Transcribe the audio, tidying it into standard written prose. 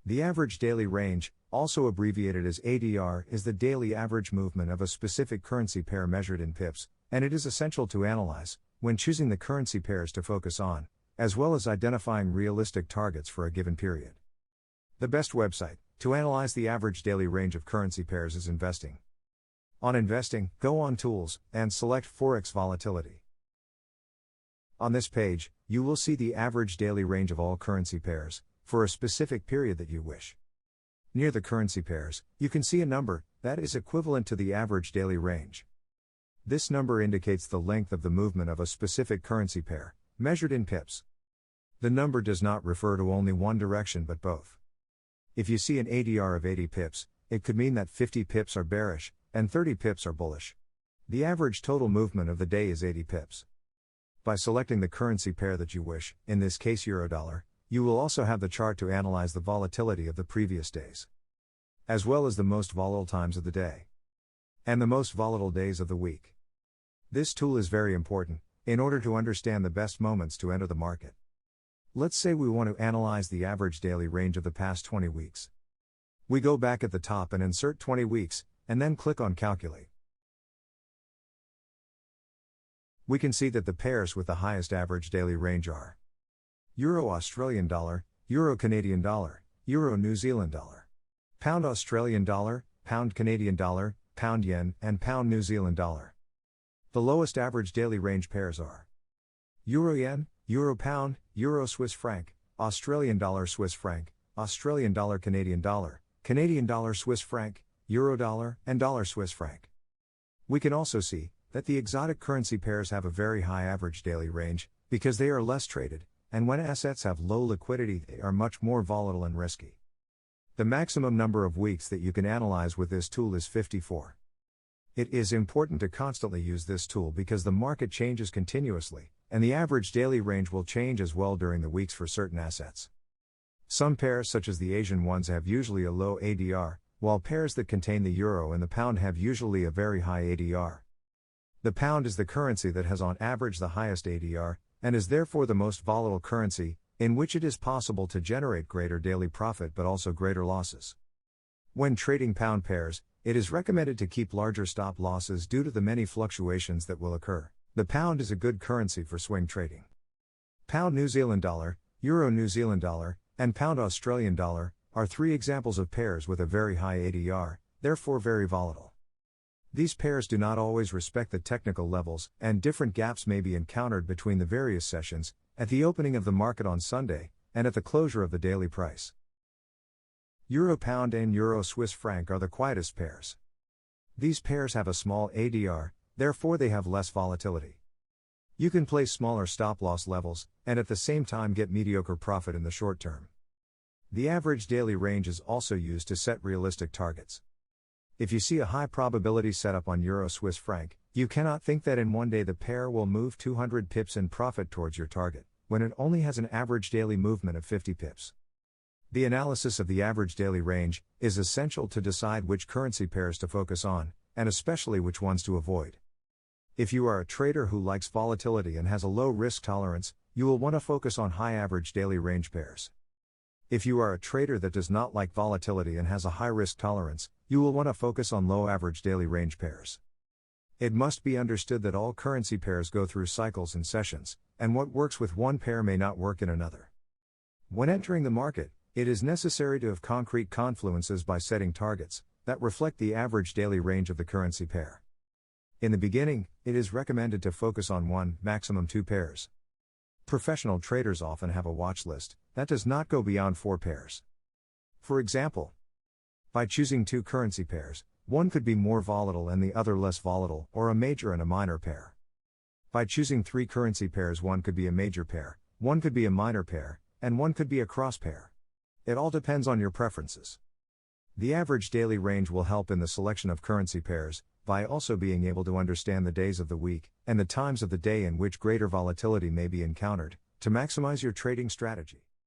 The average daily range, also abbreviated as ADR, is the daily average movement of a specific currency pair measured in pips, and it is essential to analyze when choosing the currency pairs to focus on, as well as identifying realistic targets for a given period. The best website to analyze the average daily range of currency pairs is Investing. On Investing, go on Tools, and select Forex Volatility. On this page, you will see the average daily range of all currency pairs, for a specific period that you wish. Near the currency pairs, you can see a number that is equivalent to the average daily range. This number indicates the length of the movement of a specific currency pair, measured in pips. The number does not refer to only one direction but both. If you see an ADR of 80 pips, it could mean that 50 pips are bearish, and 30 pips are bullish. The average total movement of the day is 80 pips. By selecting the currency pair that you wish, in this case euro-dollar, you will also have the chart to analyze the volatility of the previous days, as well as the most volatile times of the day, and the most volatile days of the week. This tool is very important, in order to understand the best moments to enter the market. Let's say we want to analyze the average daily range of the past 20 weeks. We go back at the top and insert 20 weeks, and then click on Calculate. We can see that the pairs with the highest average daily range are Euro Australian dollar, Euro Canadian dollar, Euro New Zealand dollar, Pound Australian dollar, Pound Canadian dollar, Pound Yen, and Pound New Zealand dollar. The lowest average daily range pairs are Euro Yen, Euro Pound, Euro Swiss franc, Australian dollar Swiss franc, Australian dollar Canadian dollar Swiss franc, Euro dollar, and dollar Swiss franc. We can also see that the exotic currency pairs have a very high average daily range, because they are less traded, and when assets have low liquidity, they are much more volatile and risky. The maximum number of weeks that you can analyze with this tool is 54. It is important to constantly use this tool because the market changes continuously, and the average daily range will change as well during the weeks for certain assets. Some pairs, such as the Asian ones, have usually a low ADR, while pairs that contain the euro and the pound have usually a very high ADR. The pound is the currency that has on average the highest ADR, and is therefore the most volatile currency, in which it is possible to generate greater daily profit but also greater losses. When trading pound pairs, it is recommended to keep larger stop losses due to the many fluctuations that will occur. The pound is a good currency for swing trading. Pound New Zealand dollar, Euro New Zealand dollar, and Pound Australian dollar are three examples of pairs with a very high ADR, therefore very volatile. These pairs do not always respect the technical levels, and different gaps may be encountered between the various sessions, at the opening of the market on Sunday, and at the closure of the daily price. Euro Pound and Euro Swiss franc are the quietest pairs. These pairs have a small ADR, therefore they have less volatility. You can place smaller stop-loss levels, and at the same time get mediocre profit in the short term. The average daily range is also used to set realistic targets. If you see a high probability setup on Euro Swiss franc, you cannot think that in one day the pair will move 200 pips in profit towards your target, when it only has an average daily movement of 50 pips. The analysis of the average daily range is essential to decide which currency pairs to focus on, and especially which ones to avoid. If you are a trader who likes volatility and has a low risk tolerance, you will want to focus on high average daily range pairs. If you are a trader that does not like volatility and has a high risk tolerance, you will want to focus on low average daily range pairs. It must be understood that all currency pairs go through cycles and sessions, and what works with one pair may not work in another. When entering the market, it is necessary to have concrete confluences by setting targets that reflect the average daily range of the currency pair. In the beginning, it is recommended to focus on one, maximum two pairs. Professional traders often have a watch list that does not go beyond 4 pairs. For example, by choosing 2 currency pairs, one could be more volatile and the other less volatile, or a major and a minor pair. By choosing 3 currency pairs, one could be a major pair, one could be a minor pair, and one could be a cross pair. It all depends on your preferences. The average daily range will help in the selection of currency pairs, by also being able to understand the days of the week, and the times of the day in which greater volatility may be encountered, to maximize your trading strategy.